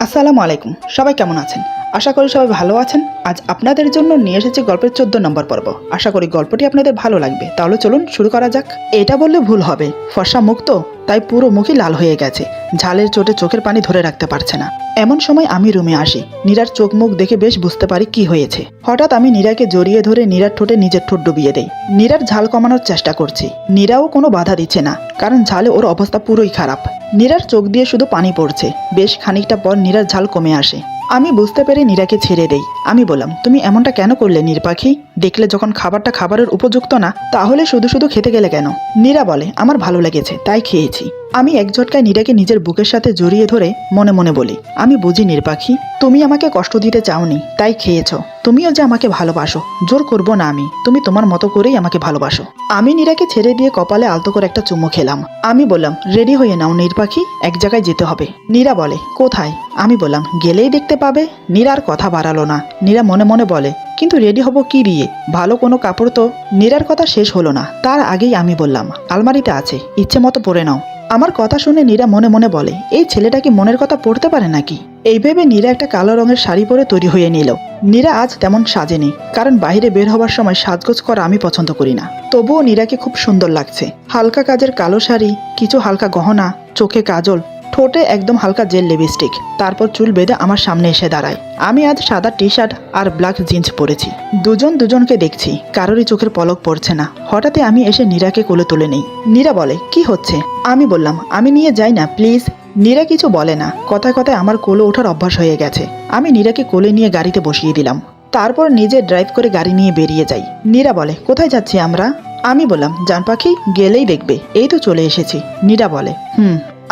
আসসালামু আলাইকুম। সবাই কেমন আছেন? আশা করি সবাই ভালো আছেন। আজ আপনাদের জন্য নিয়ে এসেছি গল্পের 14 নম্বর পর্ব। আশা করি গল্পটি আপনাদের ভালো লাগবে। তাহলে চলুন শুরু করা যাক। এটা বললে ভুল হবে, ফর্সা মুখ তো, তাই পুরো মুখই লাল হয়ে গেছে। ঝালের চোটে চোখের পানি ধরে রাখতে পারছে না। এমন সময় আমি রুমে আসি। নীরার চোখ মুখ দেখে বেশ বুঝতে পারি কি হয়েছে। হঠাৎ আমি নীরাকে জড়িয়ে ধরে নীরার ঠোঁটে নিজের ঠোঁট ডুবিয়ে দেই। নীরার ঝাল কমানোর চেষ্টা করছি। নীরাও কোনো বাধা দিচ্ছে না, কারণ ঝালে ওর অবস্থা পুরোই খারাপ। নীরার চোখ দিয়ে শুধু পানি পড়ছে। বেশ খানিকটা পর নীরার ঝাল কমে আসে। আমি বুঝতে পেরে নীরাকে ছেড়ে দেই। আমি বললাম, তুমি এমনটা কেন করলে নীর পাখি? দেখলে যখন খাবারটা খাবারের উপযুক্ত না, তাহলে শুধু শুধু খেতে গেলে কেন? নীরা বলে, আমার ভালো লেগেছে তাই খেয়েছি। আমি এক ঝটকায় নীরাকে নিজের বুকের সাথে জড়িয়ে ধরে মনে মনে বলি, আমি বুঝি নীর পাখি, তুমি আমাকে কষ্ট দিতে চাওনি তাই খেয়েছো। তুমিও যে আমাকে ভালোবাসো, জোর করবো না আমি, তুমি তোমার মতো করেই আমাকে ভালোবাসো। আমি নীরাকে ছেড়ে দিয়ে কপালে আলতো করে একটা চুমু খেলাম। আমি বললাম, রেডি হয়ে নাও নীর পাখি, এক জায়গায় যেতে হবে। নীরা বলে, কোথায়? আমি বললাম, গেলেই দেখতে পাবে। নীরা আর কথা বাড়ালো না। নীরা মনে মনে বলে, কিন্তু রেডি হব কি দিয়ে? ভালো কোনো কাপড় তো। নীরার কথা শেষ হলো না, তার আগেই আমি বললাম, আলমারিতে আছে, ইচ্ছে মতো পরে নাও। আমার কথা শুনে নীরা মনে মনে বলে, এই ছেলেটা কি মনের কথা পড়তে পারে নাকি? এই ভেবে নীরা একটা কালো রঙের শাড়ি পরে তৈরি হয়ে নিল। নীরা আজ তেমন সাজেনি, কারণ বাইরে বের হবার সময় সাজগোজ করা আমি পছন্দ করি না। তবুও নীরাকে খুব সুন্দর লাগছে। হালকা কাজের কালো শাড়ি, কিছু হালকা গহনা, চোখে কাজল, ঠোঁটে একদম হালকা জেল লিপস্টিক, তারপর চুল বেঁধে আমার সামনে এসে দাঁড়ায়। আমি আজ সাদা টি শার্ট আর ব্ল্যাক জিন্স পরেছি। দুজন দুজনকে দেখছি, কারোরই চোখের পলক পড়ছে না। হঠাৎই আমি এসে নীরাকে কোলে তুলে নেই। নীরা বলে, কি হচ্ছে? আমি বললাম, আমি নিয়ে যাই না প্লিজ। নীরা কিছু বলে না। কথায় কথায় আমার কোলে ওঠার অভ্যাস হয়ে গেছে। আমি নীরাকে কোলে নিয়ে গাড়িতে বসিয়ে দিলাম। তারপর নিজে ড্রাইভ করে গাড়ি নিয়ে বেরিয়ে যাই। নীরা বলে, কোথায় যাচ্ছি আমরা? আমি বললাম, জান পাখি, গেলেই দেখবে, এই তো চলে এসেছি। নীরা বলে,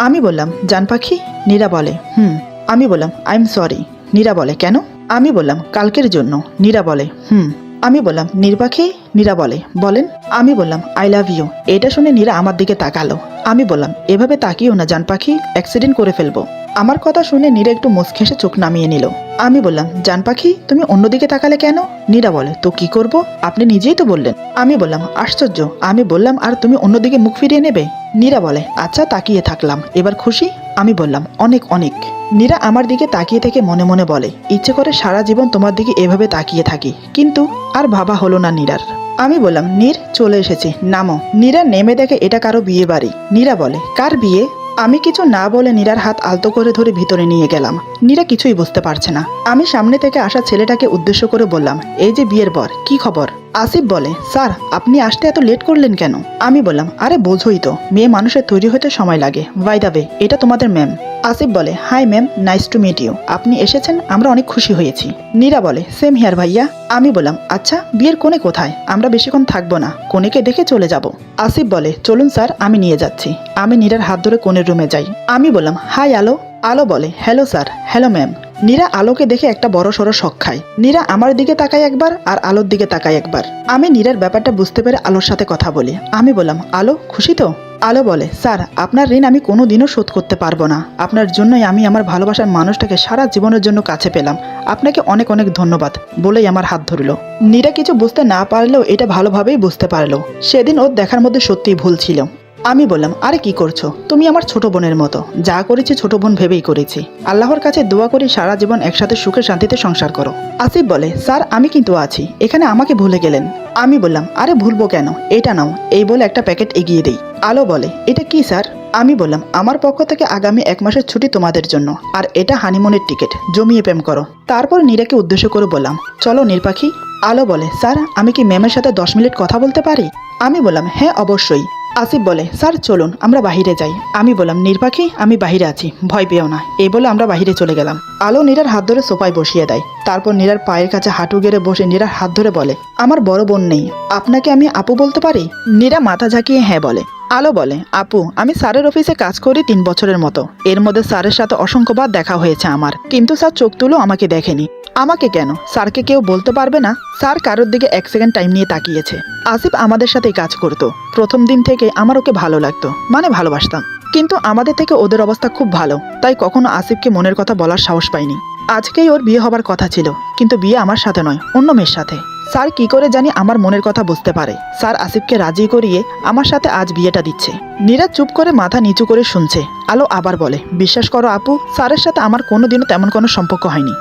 আমি বললাম, জান পাখি? নীরা বলে, আমি বললাম, আই এম সরি। নীরা বলে, কেন? আমি বললাম, কালকের জন্য। নীরা বলে, আমি বললাম, নীর পাখি? নীরা বলে, বলেন। আমি বললাম, আই লাভ ইউ। এটা শুনে নীরা আমার দিকে তাকালো। আমি বললাম, এভাবে তাকিও না জান পাখি, অ্যাক্সিডেন্ট করে ফেলবো। আমার কথা শুনে নীরা একটু মুচকেসে চোখ নামিয়ে নিল। আমি বললাম, জান পাখি, তুমি অন্যদিকে তাকালে কেন? নীরা বলে, তো কি করব? আপনি নিজেই তো বললেন। আমি বললাম, আশ্চর্য, আমি বললাম আর তুমি অন্যদিকে মুখ ফিরিয়ে নেবে? নীরা বলে, আচ্ছা তাকিয়ে থাকলাম, এবার খুশি? আমি বললাম, অনেক অনেক। নীরা আমার দিকে তাকিয়ে থেকে মনে মনে বলে, ইচ্ছে করে সারা জীবন তোমার দিকে এভাবে তাকিয়ে থাকি, কিন্তু আর ভাবা হলো না নীরার। আমি বললাম, নীর, চলে এসেছি, নামো। নীরা নেমে দেখে এটা কারো বিয়ে বাড়ি। নীরা বলে, কার বিয়ে? আমি কিছু না বলে নীরার হাত আলতো করে ধরে ভিতরে নিয়ে গেলাম। নীরা কিছুই বুঝতে পারছে না। আমি সামনে থেকে আসা ছেলেটাকে উদ্দেশ্য করে বললাম, এই যে বিয়ের বর, কি খবর? আসিফ বলে, স্যার আপনি আসতে এত লেট করলেন কেন? আমি বললাম, আরে বোঝোই তো, মেয়ে মানুষের তৈরি হতে সময় লাগে। বাই দ্য ওয়ে, এটা তোমাদের ম্যাম। আসিফ বলে, hi ma'am, nice to meet you. আপনি এসেছেন, আমরা অনেক খুশি হয়েছি। নীরা বলে, সেম হিয়ার ভাইয়া। আমি বললাম, আচ্ছা বিয়ের কোণে কোথায়? আমরা বেশিক্ষণ থাকবো না, কোণেকে দেখে চলে যাব। আসিফ বলে, চলুন স্যার, আমি নিয়ে যাচ্ছি। আমি নীরার হাত ধরে কোণের রুমে যাই। আমি বললাম, হাই আলো। আলো বলে, hello sir. Hello ma'am. Nira আলোকে দেখে একটা বড় সড়ো শক খায়। নীরা আমার দিকে তাকায় একবার, আর আলোর দিকে তাকায় একবার। আমি নীরার ব্যাপারটা বুঝতে পেরে আলোর সাথে কথা বলি। আমি বললাম, আলো খুশি তো? আলো বলে, স্যার আপনার ঋণ আমি কোনোদিনও শোধ করতে পারবো না। আপনার জন্যই আমি আমার ভালোবাসার মানুষটাকে সারা জীবনের জন্য কাছে পেলাম। আপনাকে অনেক অনেক ধন্যবাদ, বলেই আমার হাত ধরল। নীরা কিছু বুঝতে না পারলেও এটা ভালোভাবেই বুঝতে পারলো। সেদিন ওর দেখার মধ্যে সত্যিই ভুল ছিল। আমি বললাম, আরে কি করছো? তুমি আমার ছোট বোনের মতো, যা করেছি ছোট বোন ভেবেই করেছি। আল্লাহর কাছে দোয়া করি সারা জীবন একসাথে সুখে শান্তিতে সংসার করো। আসিফ বলে, স্যার আমি কিন্তু আছি, এখানে আমাকে ভুলে গেলেন। আমি বললাম, আরে ভুলবো কেন, এটা নাও। এই বলে একটা প্যাকেট এগিয়ে দেই। আলো বলে, এটা কি স্যার? আমি বললাম, আমার পক্ষ থেকে আগামী 1 মাসের ছুটি তোমাদের জন্য, আর এটা হানিমুনের টিকিট, জমিয়ে প্রেম করো। তারপর নীরাকে উদ্দেশ্য করে বললাম, চলো নীর পাখি। আলো বলে, স্যার আমি কি ম্যামের সাথে 10 মিনিট কথা বলতে পারি? আমি বললাম, হ্যাঁ অবশ্যই। আসিফ বলে, স্যার চলুন আমরা বাহিরে যাই। আমি বললাম, নীর পাখি আমি বাহিরে আছি, ভয় পেও না। এই বলে আমরা বাহিরে চলে গেলাম। আলো নীরার হাত ধরে সোফায় বসিয়ে দেয়। তারপর নীরার পায়ের কাছে হাঁটু গেড়ে বসে নীরার হাত ধরে বলে, আমার বড় বোন নেই, আপনাকে আমি আপু বলতে পারি? নীরা মাথা ঝাঁকিয়ে হ্যাঁ বলে। আলো বলে, আপু আমি স্যারের অফিসে কাজ করি 3 বছরের মতো। এর মধ্যে স্যারের সাথে অসংখ্যবার দেখা হয়েছে আমার, কিন্তু স্যার চোখ তুলো আমাকে দেখেনি। আমাকে কেন, স্যারকে কেউ বলতে পারবে না? স্যার কারোর দিকে 1 সেকেন্ড টাইম নিয়ে তাকিয়েছে। আসিফ আমাদের সাথেই কাজ করতো। প্রথম দিন থেকে আমার ওকে ভালো লাগতো, মানে ভালোবাসতাম। কিন্তু আমাদের থেকে ওদের অবস্থা খুব ভালো, তাই কখনো আসিফকে মনের কথা বলার সাহস পাইনি। আজকেই ওর বিয়ে হবার কথা ছিল, কিন্তু বিয়ে আমার সাথে নয়, অন্য মেয়ের সাথে। স্যার কি করে জানি আমার মনের কথা বুঝতে পারে। স্যার আসিফকে রাজি করিয়ে আমার সাথে আজ বিয়েটা দিচ্ছে। নীরা চুপ করে মাথা নিচু করে শুনছে। আলো আবার বলে, বিশ্বাস করো আপু, স্যারের সাথে আমার কোনোদিনও তেমন কোনো সম্পর্ক হয়নি।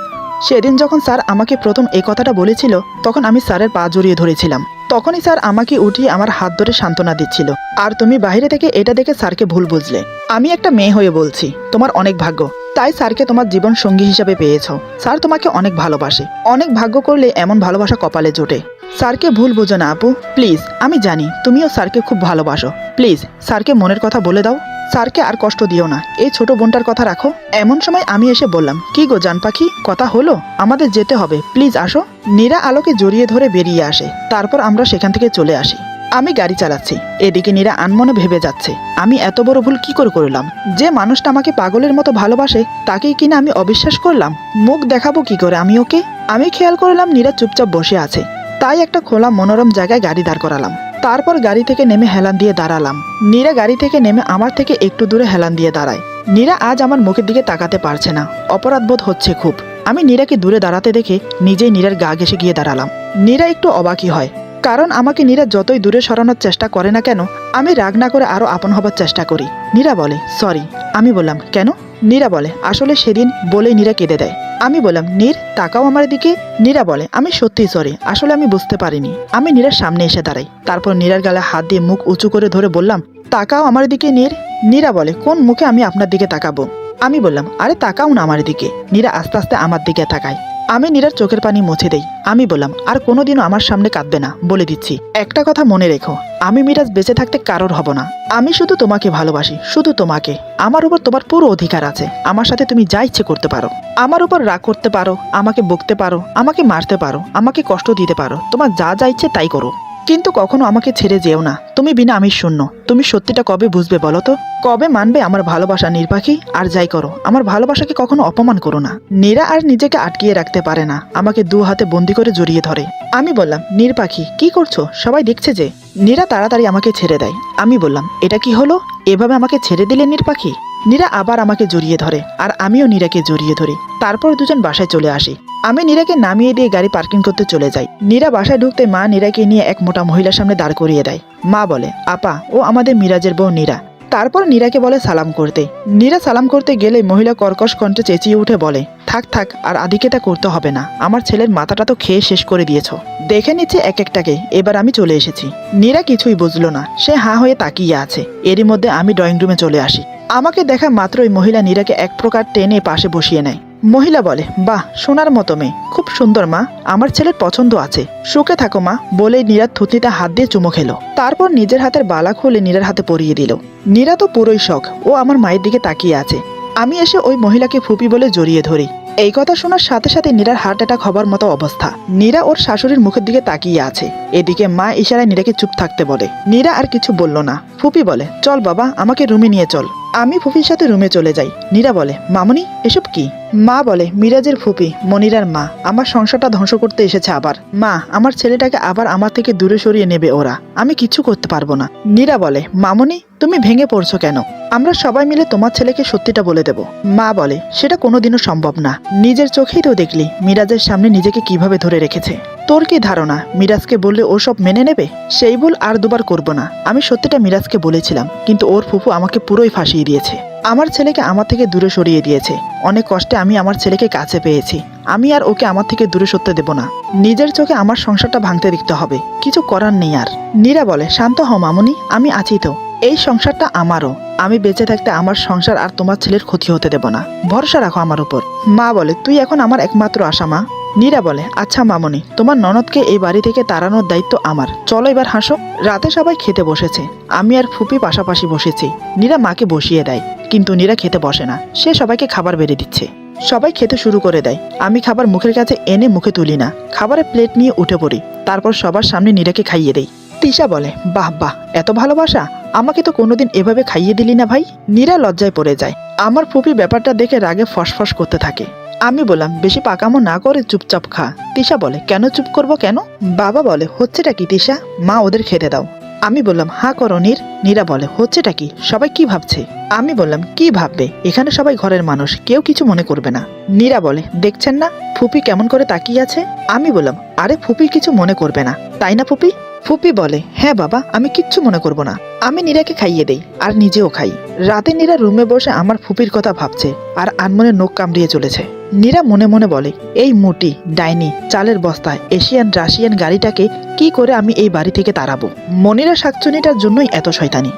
সেদিন যখন স্যার আমাকে প্রথম এই কথাটা বলেছিল তখন আমি স্যারের পা জড়িয়ে ধরেছিলাম। তখনই স্যার আমাকে উঠিয়ে আমার হাত ধরে সান্ত্বনা দিচ্ছিল। আর তুমি বাইরে থেকে এটা দেখে স্যারকে ভুল বুঝলে। আমি একটা মেয়ে হয়ে বলছি, তোমার অনেক ভাগ্য, তাই স্যারকে তোমার জীবন সঙ্গী হিসাবে পেয়েছো। স্যার তোমাকে অনেক ভালোবাসে। অনেক ভাগ্য করলে এমন ভালোবাসা কপালে জোটে। স্যারকে ভুল বোঝো না আপু, প্লিজ। আমি জানি তুমিও স্যারকে খুব ভালোবাসো। প্লিজ স্যারকে মনের কথা বলে দাও। স্যারকে আর কষ্ট দিও না। এই ছোট বোনটার কথা রাখো। এমন সময় আমি এসে বললাম, কি গো জান পাখি, কথা হলো? আমাদের যেতে হবে, প্লিজ আসো। নীরা আলোকে জড়িয়ে ধরে বেরিয়ে আসে। তারপর আমরা সেখান থেকে চলে আসি। আমি গাড়ি চালাচ্ছি, এদিকে নীরা আনমনে ভেবে যাচ্ছে, আমি এত বড় ভুল কি করে করলাম? যে মানুষটা আমাকে পাগলের মতো ভালোবাসে তাকেই কিনা আমি অবিশ্বাস করলাম। মুখ দেখাবো কি করে আমি ওকে? আমি খেয়াল করলাম নীরা চুপচাপ বসে আছে, তাই একটা খোলা মনোরম জায়গায় গাড়ি দাঁড় করালাম। তারপর গাড়ি থেকে নেমে হেলান দিয়ে দাঁড়ালাম। নীরা গাড়ি থেকে নেমে আমার থেকে একটু দূরে হেলান দিয়ে দাঁড়ায়। নীরা আজ আমার মুখের দিকে তাকাতে পারছে না, অপরাধবোধ হচ্ছে খুব। আমি নীরাকে দূরে দাঁড়াতে দেখে নিজেই নীরার গা ঘেঁষে গিয়ে দাঁড়ালাম। নীরা একটু অবাকই হয়, কারণ আমাকে নীরা যতই দূরে সরানোর চেষ্টা করে না কেন, আমি রাগ না করে আরো আপন হবার চেষ্টা করি। নীরা বলে, সরি। আমি বললাম, কেন? নীরা বলে, আসলে সেদিন বলেই নীরা কেঁদে দেয়। আমি বললাম, নীর তাকাও আমার দিকে। নীরা বলে, আমি সত্যিই সরি, আসলে আমি বুঝতে পারিনি। আমি নীরার সামনে এসে দাঁড়াই। তারপর নীরার গালে হাত দিয়ে মুখ উঁচু করে ধরে বললাম, তাকাও আমার দিকে নীর। নীরা বলে, কোন মুখে আমি আপনার দিকে তাকাবো? আমি বললাম, আরে তাকাও না আমার দিকে। নীরা আস্তে আস্তে আমার দিকে তাকায়। আমি নীরার চোখের পানি মুছে দেই। আমি বললাম, আর কোনোদিনও আমার সামনে কাঁদবে না, বলে দিচ্ছি। একটা কথা মনে রেখো, আমি মিরাজ বেঁচে থাকতে কারোর হব না। আমি শুধু তোমাকে ভালোবাসি, শুধু তোমাকে। আমার উপর তোমার পুরো অধিকার আছে। আমার সাথে তুমি যা ইচ্ছে করতে পারো। আমার উপর রাগ করতে পারো, আমাকে বকতে পারো, আমাকে মারতে পারো, আমাকে কষ্ট দিতে পারো, তোমার যা যা ইচ্ছে তাই করো, কিন্তু কখনো আমাকে ছেড়ে যেও না। তুমি বিনা আমি শূন্য। তুমি সত্যিটা কবে বুঝবে বলো তো? কবে মানবে আমার ভালোবাসা নির্বাহী? আর যাই করো, আমার ভালোবাসাকে কখনো অপমান করো না। নীরা আর নিজেকে আটকিয়ে রাখতে পারে না, আমাকে দু হাতে বন্দি করে জড়িয়ে ধরে। আমি বললাম, নির্বাহী কি করছো? সবাই দেখছে যে। নীরা তাড়াতাড়ি আমাকে ছেড়ে দেয়। আমি বললাম, এটা কি হলো? এভাবে আমাকে ছেড়ে দিলে নির্বাহী? নীরা আবার আমাকে জড়িয়ে ধরে, আর আমিও নীরাকে জড়িয়ে ধরি। তারপর দুজন বাসায় চলে আসি। আমি নীরাকে নামিয়ে দিয়ে গাড়ি পার্কিং করতে চলে যাই। নীরা বাসায় ঢুকতে মা নীরাকে নিয়ে এক মোটা মহিলার সামনে দাঁড় করিয়ে দেয়। মা বলে, আপা, ও আমাদের মিরাজের বউ নীরা। তারপর নীরাকে বলে সালাম করতে। নীরা সালাম করতে গেলে মহিলা কর্কশ কণ্ঠে চেঁচিয়ে উঠে বলে, থাক থাক, আর আদিকেতা করতে হবে না। আমার ছেলের মাথাটা তো খেয়ে শেষ করে দিয়েছ। দেখে নিচ্ছে এক একটাকে। এবার আমি চলে এসেছি। নীরা কিছুই বুঝলো না, সে হাঁ হয়ে তাকিয়ে আছে। এরই মধ্যে আমি ড্রয়িং রুমে চলে আসি। আমাকে দেখা মাত্রই মহিলা নীরাকে এক প্রকার টেনে পাশে বসিয়ে নেয়। মহিলা বলে, বাহ, সোনার মতো মেয়ে, খুব সুন্দর মা, আমার ছেলের পছন্দ আছে। সুখে থাকো মা, বলে নীরার থুতনিতে হাত দিয়ে চুমো খেলো। তারপর নিজের হাতের বালা খুলে নীরার হাতে পরিয়ে দিল। নীরা তো পুরোই শখ, ও আমার মায়ের দিকে তাকিয়ে আছে। আমি এসে ওই মহিলাকে ফুপি বলে জড়িয়ে ধরি। এই কথা শোনার সাথে সাথে নীরার হার্ট অ্যাটাক হবার মতো অবস্থা। নীরা ওর শাশুড়ির মুখের দিকে তাকিয়ে আছে। এদিকে মা ইশারায় নীরাকে চুপ থাকতে বলে। নীরা আর কিছু বলল না। ফুপি বলে, চল বাবা, আমাকে রুমে নিয়ে চল। আমি ফুপির সাথে রুমে চলে যাই। নীরা বলে, মামনি এসব কি? মা বলে, মিরাজের ফুপি, মনিরার মা, আমার সংসারটা ধ্বংস করতে এসেছে আবার। মা, আমার ছেলেটাকে আবার আমার থেকে দূরে সরিয়ে নেবে ওরা, আমি কিছু করতে পারবো না। নীরা বলে, মামনি তুমি ভেঙে পড়ছো কেন? আমরা সবাই মিলে তোমার ছেলেকে সত্যিটা বলে দেব। মা বলে, সেটা কোনোদিনও সম্ভব না। নিজের চোখেই তো দেখলি মিরাজের সামনে নিজেকে কিভাবে ধরে রেখেছে। তোর কি ধারণা মিরাজকে বললে ও সব মেনে নেবে? সেই ভুল আর দুবার করবো না। আমি সত্যিটা মিরাজকে বলেছিলাম, কিন্তু ওর ফুফু আমাকে পুরোই ফাঁসিয়ে দিয়েছে। আমার ছেলেকে আমার থেকে দূরে সরিয়ে দিয়েছে। অনেক কষ্টে আমি আমার ছেলেকে কাছে পেয়েছি। আমি আর ওকে আমার থেকে দূরে সরতে দেব না। নিজের চোখে আমার সংসারটা ভাঙতে দেখতে হবে, কিছু করার নেই আর। নীরা বলে, শান্ত হও মামুনি, আমি আছি তো। এই সংসারটা আমারও। আমি বেঁচে থাকতে আমার সংসার আর তোমার ছেলের ক্ষতি হতে দেব না। ভরসা রাখো আমার উপর। মা বলে, তুই এখন আমার একমাত্র আশা মা। নীরা বলে, আচ্ছা মামনি, তোমার ননদকে এই বাড়ি থেকে তাড়ানোর দায়িত্ব আমার। চলো এবার হাসো। রাতে সবাই খেতে বসেছে। আমি আর ফুপি পাশাপাশি বসেছি। নীরা মাকে বসিয়ে দেয়, কিন্তু নীরা খেতে বসে না। সে সবাইকে খাবার বেড়ে দিচ্ছে। সবাই খেতে শুরু করে দেয়। আমি খাবার মুখের কাছে এনে মুখে তুলি না, খাবারের প্লেট নিয়ে উঠে পড়ি। তারপর সবার সামনে নীরাকে খাইয়ে দেই। তিশা বলে, বাহ বাহ, এত ভালোবাসা, আমাকে তো কোনোদিন এভাবে খাইয়ে দিলি না ভাই। নীরা লজ্জায় পড়ে যায়। আমার ফুপি ব্যাপারটা দেখে রাগে ফসফস করতে থাকে। আমি বললাম, বেশি পাকামো না করে চুপচাপ খা। তিশা বলে, কেন চুপ করব কেন? বাবা বলে, হচ্ছেটা কি তিশা? মা ওদের খেতে দাও। আমি বললাম হা করো নীর। নীরা বলে হচ্ছেটা কি, সবাই কি ভাবছে? আমি বললাম কি ভাববে, এখানে সবাই ঘরের মানুষ, কেউ কিছু মনে করবে না। নীরা বলে দেখছেন না ফুপি কেমন করে তাকিয়ে আছে। আমি বললাম আরে ফুপি কিছু মনে করবে না, তাই না ফুপি? ফুপি বলে হ্যাঁ বাবা, আমি কিচ্ছু মনে করব না। আমি নীরাকে খাইয়ে দেই আর নিজেও খাই। রাতে নীরা রুমে বসে আমার ফুপির কথা ভাবছে আর আনমনে নখ কামড়িয়ে চলেছে। নীরা মনে মনে বলে এই মুটি ডাইনি চালের বস্তায় এশিয়ান রাশিয়ান গাড়িটাকে কি করে আমি এই বাড়ি থেকে তাড়াবো। মনিরা শাকচুনিটার জন্যই এত শয়তানি,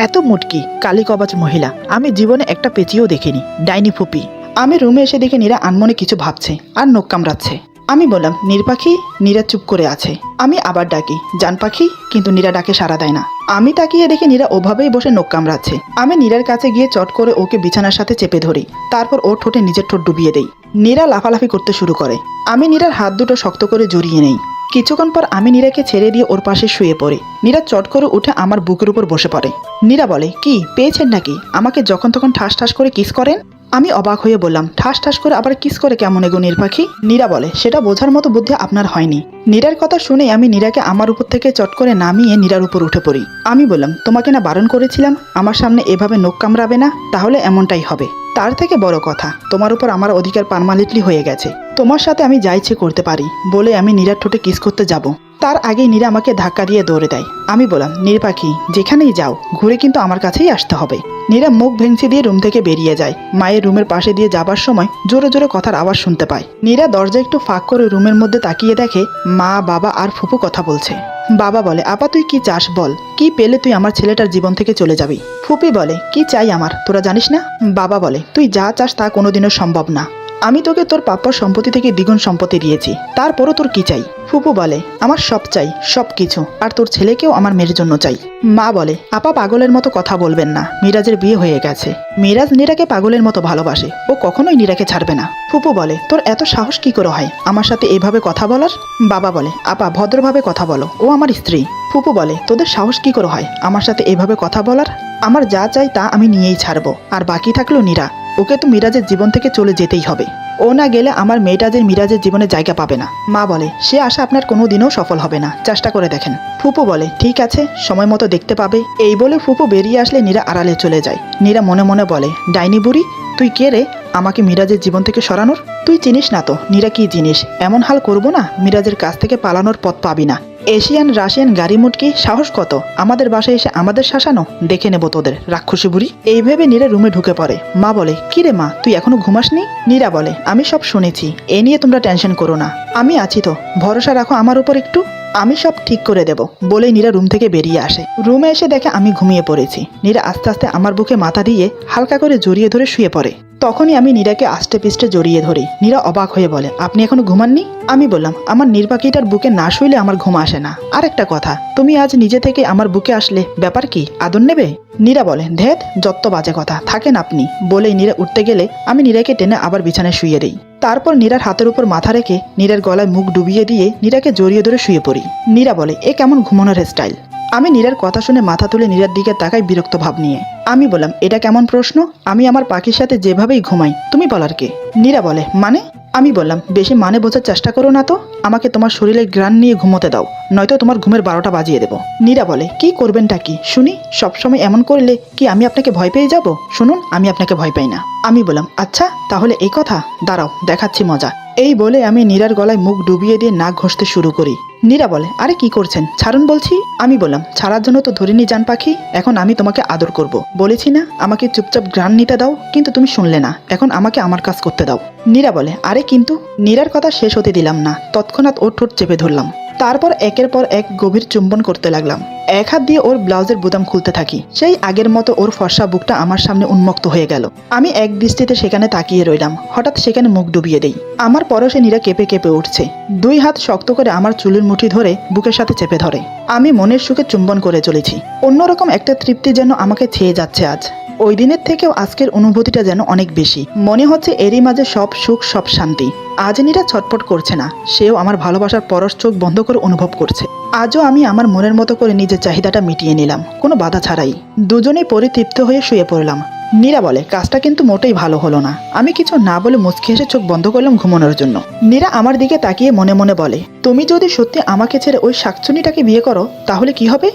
এত মুটকি কালী কবাজ মহিলা আমি জীবনে একটা পেঁচিয়েও দেখিনি। ডাইনি ফুপি। আমি রুমে এসে দেখে নীরা আনমনে কিছু ভাবছে আর নখ কামড়াচ্ছে। আমি বললাম নীর পাখি। নীরা চুপ করে আছে। আমি আবার ডাকি জান পাখি, কিন্তু নীরা ডাকে সাড়া দেয় না। আমি তাকিয়ে দেখি নীরা ওভাবেই বসে নখ কামড়াচ্ছে। আমি নীরার কাছে গিয়ে চট করে ওকে বিছানার সাথে চেপে ধরি, তারপর ওর ঠোঁটে নিজের ঠোঁট ডুবিয়ে দেই। নীরা লাফালাফি করতে শুরু করে। আমি নীরার হাত দুটো শক্ত করে জড়িয়ে নেই। কিছুক্ষণ পর আমি নীরাকে ছেড়ে দিয়ে ওর পাশে শুয়ে পড়ি। নীরা চট করে উঠে আমার বুকের উপর বসে পড়ে। নীরা বলে কি পেয়েছেন নাকি? আমাকে যখন তখন ঠাস ঠাস করে কিস করেন। আমি অবাক হয়ে বললাম ঠাস ঠাস করে আবার কিস করে কেমন এগো নীর পাখি? নীরা বলে সেটা বোঝার মতো বুদ্ধি আপনার হয়নি। নীরার কথা শুনে আমি নীরাকে আমার উপর থেকে চট করে নামিয়ে নীরার উপর উঠে পড়ি। আমি বললাম তোমাকে না বারণ করেছিলাম আমার সামনে এভাবে নখ কামড়াবে না, তাহলে এমনটাই হবে। তার থেকে বড় কথা তোমার উপর আমার অধিকার পার্মানেন্টলি হয়ে গেছে, তোমার সাথে আমি যা ইচ্ছে করতে পারি। বলে আমি নীরার ঠোঁটে কিস করতে যাব, তার আগেই নীরা আমাকে ধাক্কা দিয়ে দৌড়ে দেয়। আমি বললাম নীর পাখি যেখানেই যাও ঘুরে কিন্তু আমার কাছেই আসতে হবে। নীরা মুখ ভেঙচি দিয়ে রুম থেকে বেরিয়ে যায়। মায়ের রুমের পাশে দিয়ে যাবার সময় জোরে জোরে কথার আওয়াজ শুনতে পায়। নীরা দরজা একটু ফাঁক করে রুমের মধ্যে তাকিয়ে দেখে মা বাবা আর ফুপু কথা বলছে। বাবা বলে আপা তুই কি চাস বল, কি পেলে তুই আমার ছেলেটার জীবন থেকে চলে যাবি? ফুপি বলে কি চাই আমার তোরা জানিস না? বাবা বলে তুই যা চাস তা কোনোদিনও সম্ভব না। আমি তোকে তোর পাপ্পার সম্পত্তি থেকে দ্বিগুণ সম্পত্তি দিয়েছি, তারপরও তোর কি চাই? ফুপু বলে আমার সব চাই, সব কিছু, আর তোর ছেলেকেও আমার মেয়ের জন্য চাই। মা বলে আপা পাগলের মতো কথা বলবেন না, মিরাজের বিয়ে হয়ে গেছে। মিরাজ নীরাকে পাগলের মতো ভালোবাসে, ও কখনোই নীরাকে ছাড়বে না। ফুপু বলে তোর এত সাহস কি করে হয় আমার সাথে এভাবে কথা বলার? বাবা বলে আপা ভদ্রভাবে কথা বলো, ও আমার স্ত্রী। ফুপু বলে তোদের সাহস কি করে হয় আমার সাথে এভাবে কথা বলার? আমার যা চাই তা আমি নিয়েই ছাড়বো, আর বাকি থাকলো নীরা, ওকে তো মিরাজের জীবন থেকে চলে যেতেই হবে। ও না গেলে আমার মেয়েটা যে মিরাজের জীবনে জায়গা পাবে না। মা বলে সে আশা আপনার কোনো দিনও সফল হবে না, চেষ্টা করে দেখেন। ফুপু বলে ঠিক আছে সময় মতো দেখতে পাবে। এই বলে ফুপু বেরিয়ে আসলে নীরা আড়ালে চলে যায়। নীরা মনে মনে বলে ডাইনি বুড়ি তুই কে রে আমাকে মিরাজের জীবন থেকে সরানোর? তুই চিনিস না তো নীরা কি জিনিস, এমন হাল করবো না মিরাজের কাছ থেকে পালানোর পথ পাবি না। এশিয়ান রাশিয়ান গাড়ি মুটকি সাহস কত আমাদের বাসায় এসে আমাদের শাসানো, দেখে নেবো তোদের রাক্ষসী বুড়ি। এই ভেবে নীরা রুমে ঢুকে পড়ে। মা বলে কি রে মা তুই এখনো ঘুমাসনি? নীরা বলে আমি সব শুনেছি, এ নিয়ে তোমরা টেনশন করো না, আমি আছি তো, ভরসা রাখো আমার উপর একটু, আমি সব ঠিক করে দেব। বলে নীরা রুম থেকে বেরিয়ে আসে। রুমে এসে দেখে আমি ঘুমিয়ে পড়েছি। নীরা আস্তে আস্তে আমার বুকে মাথা দিয়ে হালকা করে জড়িয়ে ধরে শুয়ে পড়ে। তখনই আমি নীরাকে আষ্টে পিষ্টে জড়িয়ে ধরি। নীরা অবাক হয়ে বলে আপনি এখনো ঘুমাননি? আমি বললাম আমার নির্বাকিটার বুকে না শুইলে আমার ঘুম আসে না। আর একটা কথা, তুমি আজ নিজে থেকে আমার বুকে আসলে ব্যাপার কি, আদর নেবে? নীরা বলে ধ্যাত যত বাজে কথা, থাকেন আপনি। বলেই নীরা উঠতে গেলে আমি নীরাকে টেনে আবার বিছানায় শুইয়ে দিই। তারপর নীরার হাতের উপর মাথা রেখে নীরার গলায় মুখ ডুবিয়ে দিয়ে নীরাকে জড়িয়ে ধরে শুয়ে পড়ি। নীরা বলে এ কেমন ঘুমানোর স্টাইল? আমি নীরার কথা শুনে মাথা তুলে নীরার দিকে তাকাই বিরক্ত ভাব নিয়ে। আমি বললাম এটা কেমন প্রশ্ন, আমি আমার পাখির সাথে যেভাবেই ঘুমাই, তুমি বলার কে? নীরা বলে মানে? আমি বললাম বেশি মানে বোঝার চেষ্টা করো না তো, আমাকে তোমার শরীরের ঘ্রাণ নিয়ে ঘুমোতে দাও, নয়তো তোমার ঘুমের 12টা বাজিয়ে দেবো। নীরা বলে কি করবেনটা কি শুনি, সবসময় এমন করলে কি আমি আপনাকে ভয় পেয়ে যাব? শুনুন আমি আপনাকে ভয় পাই না। আমি বললাম আচ্ছা তাহলে এই কথা, দাঁড়াও দেখাচ্ছি মজা। এই বলে আমি নীরার গলায় মুখ ডুবিয়ে দিয়ে নাক ঘষতে শুরু করি। নীরা বলে আরে কি করছেন, ছাড়ুন বলছি। আমি বললাম ছাড়ার জন্য তো ধরিনি জান পাখি, এখন আমি তোমাকে আদর করব। বলেছি না আমাকে চুপচাপ ঘ্রাণ নিতে দাও, কিন্তু তুমি শুনলে না, এখন আমাকে আমার কাজ করতে দাও। নীরা বলে আরে কিন্তু। নীরার কথা শেষ হতে দিলাম না, তৎক্ষণাৎ ওর ঠোঁট চেপে ধরলাম। তারপর একের পর এক গভীর চুম্বন করতে লাগলাম। এক হাত দিয়ে ওর ব্লাউজের বোতাম খুলতে থাকি। সেই আগের মতো ওর ফর্সা বুকটা আমার সামনে উন্মুক্ত হয়ে গেল। আমি এক দৃষ্টিতে সেখানে তাকিয়ে রইলাম। হঠাৎ সেখানে মুখ ডুবিয়ে দেই। আমার পরশে নীরা কেঁপে কেঁপে উঠছে। 2 হাত শক্ত করে আমার চুলের মুঠি ধরে বুকের সাথে চেপে ধরে। আমি মনের সুখে চুম্বন করে চলেছি। অন্যরকম একটা তৃপ্তি যেন আমাকে ছেয়ে যাচ্ছে আজ। ওই দিনের থেকেও আজকের অনুভূতিটা যেন অনেক বেশি। মনে হচ্ছে এরই মাঝে সব সুখ সব শান্তি। আজ নীরা ছটফট করছে না, সেও আমার ভালোবাসার পরশ চোখ বন্ধ করে অনুভব করছে। আজও আমি আমার মনের মতো করে নিজের চাহিদাটা মিটিয়ে নিলাম, কোনো বাধা ছাড়াই। দুজনেই পরিতৃপ্ত হয়ে শুয়ে পড়লাম। নীরা বলে কাজটা কিন্তু মোটেই ভালো হলো না। আমি কিছু না বলে মুচকি হেসে চোখ বন্ধ করলাম ঘুমানোর জন্য। নীরা আমার দিকে তাকিয়ে মনে মনে বলে তুমি যদি সত্যি আমাকে ছেড়ে ওই শাকচুনিটাকে বিয়ে করো তাহলে কি হবে?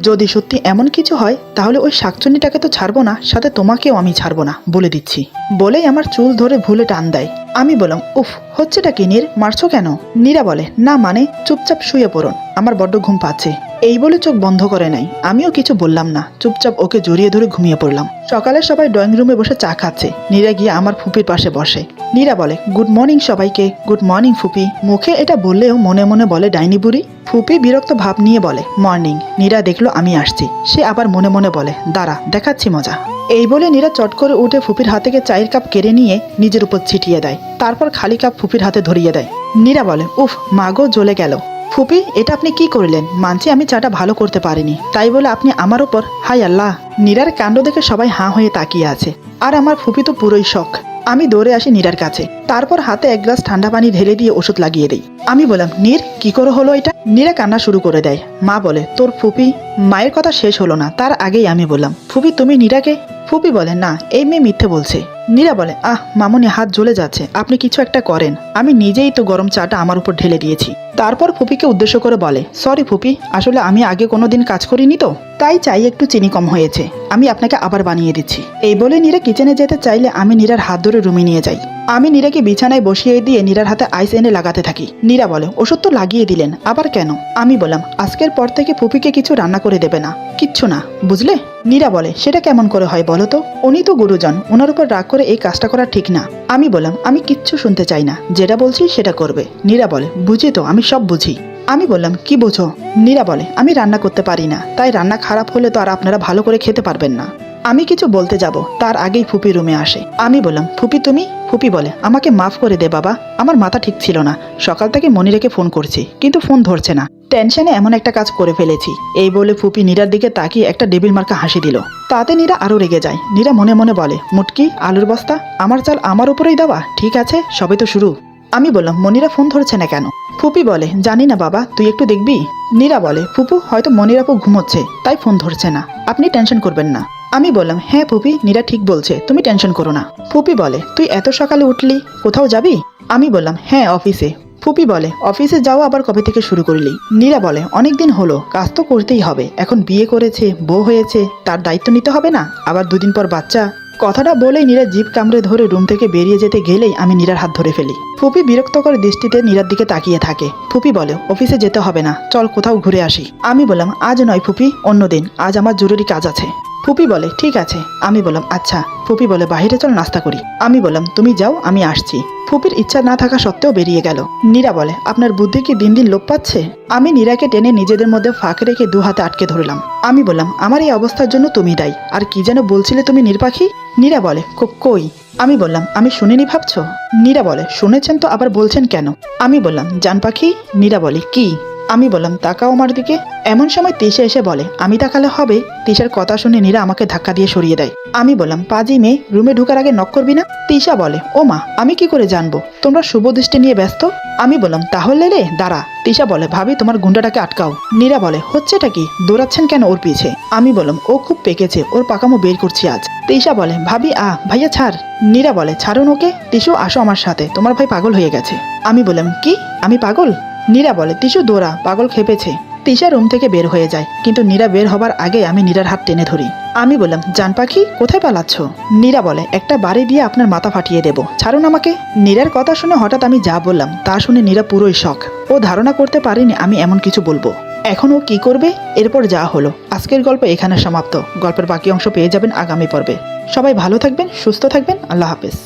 যদি সত্যি এমন কিছু হয় তাহলে ওই শাকচুন্নিটাকে তো ছাড়বো না, সাথে তোমাকেও আমি ছাড়বো না বলে দিচ্ছি। বলেই আমার চুল ধরে ভুলে টান দেয়। আমি বললাম, উফ, হচ্ছেটা কি নীর, মারছো কেন? নীরা বলে, না মানে চুপচাপ শুয়ে পড়ুন, আমার বড্ড ঘুম পাচ্ছে। এই বলে চোখ বন্ধ করে নাই। আমিও কিছু বললাম না, চুপচাপ ওকে জড়িয়ে ধরে ঘুমিয়ে পড়লাম। সকালে সবাই ড্রয়িং রুমে বসে চা খাচ্ছে। নীরা গিয়ে আমার ফুপির পাশে বসে। নীরা বলে, গুড মর্নিং সবাইকে। গুড মর্নিং ফুপি। মুখে এটা বললেও মনে মনে বলে ডাইনি বুড়ি। ফুপি বিরক্ত ভাব নিয়ে বলে, মর্নিং। নীরা দেখলো আমি আসছি, সে আবার মনে মনে বলে, দাঁড়া, দেখাচ্ছি মজা। এই বলে নীরা চট করে উঠে ফুপির হাত থেকে চায়ের কাপ কেড়ে নিয়ে নিজের উপর ছিটিয়ে দেয়। তারপর খালি কাপ ফুপির হাতে ধরিয়ে দেয়। নীরা বলে, উফ, মাগো জ্বলে গেল। ফুপি, এটা আপনি কি করলেন? মানছি আমি চাটা ভালো করতে পারিনি, তাই বলে আপনি আমার উপর? হাই আল্লাহ। নীরার কাণ্ড দেখে সবাই হাঁ হয়ে তাকিয়ে আছে। আর আমার ফুপি তো পুরোই শখ। আমি দৌড়ে আসি নীরার কাছে, তারপর হাতে এক গ্লাস ঠান্ডা পানি ঢেলে দিয়ে ওষুধ লাগিয়ে দিই। আমি বললাম, নীর, কি করে হলো এটা? নীরা কান্না শুরু করে দেয়। মা বলে, তোর ফুপি। মায়ের কথা শেষ হলো না, তার আগেই আমি বললাম, ফুপি তুমি নীরাকে? ফুপি বলে, না, এই মেয়ে মিথ্যে বলছে। নীরা বলে, আহ মামুনি, হাত জ্বলে যাচ্ছে, আপনি কিছু একটা করেন। আমি নিজেই তো গরম চাটা আমার উপর ঢেলে দিয়েছি। তারপর ফুপিকে উদ্দেশ্য করে বলে, সরি ফুপি, আসলে আমি আগে কোনোদিন কাজ করিনি তো, তাই চাই একটু চিনি কম হয়েছে, আমি আপনাকে আবার বানিয়ে দিচ্ছি। এই বলে নীরা কিচেনে যেতে চাইলে আমি নীরার হাত ধরে রুমে নিয়ে যাই। আমি নীরাকে বিছানায় বসিয়ে দিয়ে নীরার হাতে আইস এনে লাগাতে থাকি। নীরা বলে, ওষুধ তো লাগিয়ে দিলেন, আবার কেন? আমি বললাম, আজকের পর থেকে ফুপিকে কিছু রান্না করে দেবে না, কিচ্ছু না, বুঝলে? নীরা বলে, সেটা কেমন করে হয় বলো তো? উনি তো গুরুজন, ওনার উপর রাগ করে এই কাজটা করা ঠিক না। আমি বললাম, আমি কিচ্ছু শুনতে চাই না, যেটা বলছি সেটা করবে। নীরা বলে, বুঝি তো, আমি সব বুঝি। আমি বললাম, কি বোঝো? নীরা বলে, আমি রান্না করতে পারি না, তাই রান্না খারাপ হলে তো আর আপনারা ভালো করে খেতে পারবেন না। আমি কিছু বলতে যাব, তার আগেই ফুপি রুমে আসে। আমি বললাম, ফুপি তুমি? ফুপি বলে, আমাকে মাফ করে দে বাবা, আমার মাথা ঠিক ছিল না, সকাল থেকে মনিরাকে ফোন করছি কিন্তু ফোন ধরছে না, টেনশনে এমন একটা কাজ করে ফেলেছি। এই বলে ফুপি নীরার দিকে তাকিয়ে একটা ডেবিল মার্কা হাসি দিল। তাতে নীরা আরো রেগে যায়। নীরা মনে মনে বলে, মুটকি, আলুর বস্তা, আমার চাল আমার উপরেই দেওয়া, ঠিক আছে, সবে তো শুরু। আমি বললাম, মনিরা ফোন ধরছে না কেন? ফুপি বলে, জানি না বাবা, তুই একটু দেখবি। নীরা বলে, ফুপু, হয়তো মনিরাপু ঘুমোচ্ছে তাই ফোন ধরছে না, আপনি টেনশন করবেন না। আমি বললাম, হ্যাঁ ফুপি, নীরা ঠিক বলছে, তুমি টেনশন করো না। ফুপি বলে, তুই এত সকালে উঠলি, কোথাও যাবি? আমি বললাম, হ্যাঁ অফিসে। ফুপি বলে, অফিসে যাওয়া আবার কবে থেকে শুরু করলি? নীরা বলে, অনেকদিন হলো, কাজ তো করতেই হবে, এখন বিয়ে করেছে, বউ হয়েছে, তার দায়িত্ব নিতে হবে না? আবার দুদিন পর বাচ্চা। কথাটা বলেই নীরা জিভ কামড়ে ধরে রুম থেকে বেরিয়ে যেতে গেলেই আমি নীরার হাত ধরে ফেলি। ফুপি বিরক্তকর দৃষ্টিতে নীরার দিকে তাকিয়ে থাকে। ফুপি বলে, অফিসে যেতে হবে না, চল কোথাও ঘুরে আসি। আমি বললাম, আজ নয় ফুপি, অন্যদিন, আজ আমার জরুরি কাজ আছে। ফুপি বলে, ঠিক আছে। আমি বললাম, আচ্ছা। ফুপি বলে, বাইরে চল নাস্তা করি। আমি বললাম, তুমি যাও, আমি আসছি। ফুপির ইচ্ছা না থাকা সত্ত্বেও বেরিয়ে গেল। নীরা বলে, আপনার বুদ্ধি কি দিন দিন লোপ পাচ্ছে? আমি নীরাকে টেনে নিজেদের মধ্যে ফাঁক রেখে দু হাতে আটকে ধরলাম। আমি বললাম, আমার এই অবস্থার জন্য তুমি দায়ী। আর কি যেন বলছিলে তুমি, নির্পাখি? নীরা বলে, কই? আমি বললাম, আমি শুনিনি ভাবছো? নীরা বলে, শুনেছেন তো আবার বলছেন কেন? আমি বললাম, জান পাখি। নীরা বলে, কি? আমি বললাম, তাকাও আমার দিকে। এমন সময় তিশা এসে বলে, আমি তাকালে হবে? তিশার কথা শুনে নীরা আমাকে ধাক্কা দিয়ে সরিয়ে দেয়। আমি বললাম, পাজি মেয়ে, রুমে ঢুকার আগে নক করবি না? তিশা বলে, ও মা, আমি কি করে জানবো? তোমরা শুভ দৃষ্টি নিয়ে ব্যস্ত। আমি বললাম, তাহলে রে দাঁড়া। তিশা বলে, ভাবি তোমার গুন্ডাটাকে আটকাও। নীরা বলে, হচ্ছেটা কি? দৌড়াচ্ছেন কেন ওর পিছে? আমি বললাম, ও খুব পেকেছে, ওর পাকামো বের করছি আজ। তিশা বলে, ভাবি ভাইয়া ছাড়। নীরা বলে, ছাড়ুন ওকে। তিশু, আসো আমার সাথে, তোমার ভাই পাগল হয়ে গেছে। আমি বললাম, কি? আমি পাগল? নীরা বলে, তিশু দৌড়া, পাগল খেপেছে। তিশা রুম থেকে বের হয়ে যায়, কিন্তু নীরা বের হবার আগে আমি নীরার হাত টেনে ধরি। আমি বললাম, জান পাখি, কোথায় পালাচ্ছ? নীরা বলে, একটা বাড়ি দিয়ে আপনার মাথা ফাটিয়ে দেব, ছাড়ুন আমাকে। নীরার কথা শুনে হঠাৎ আমি যা বললাম তা শুনে নীরা পুরোই শখ। ও ধারণা করতে পারেনি আমি এমন কিছু বলবো। এখন ও কি করবে? এরপর যা হলো। আজকের গল্প এখানে সমাপ্ত। গল্পের বাকি অংশ পেয়ে যাবেন আগামী পর্বে। সবাই ভালো থাকবেন, সুস্থ থাকবেন, আল্লাহ হাফেজ।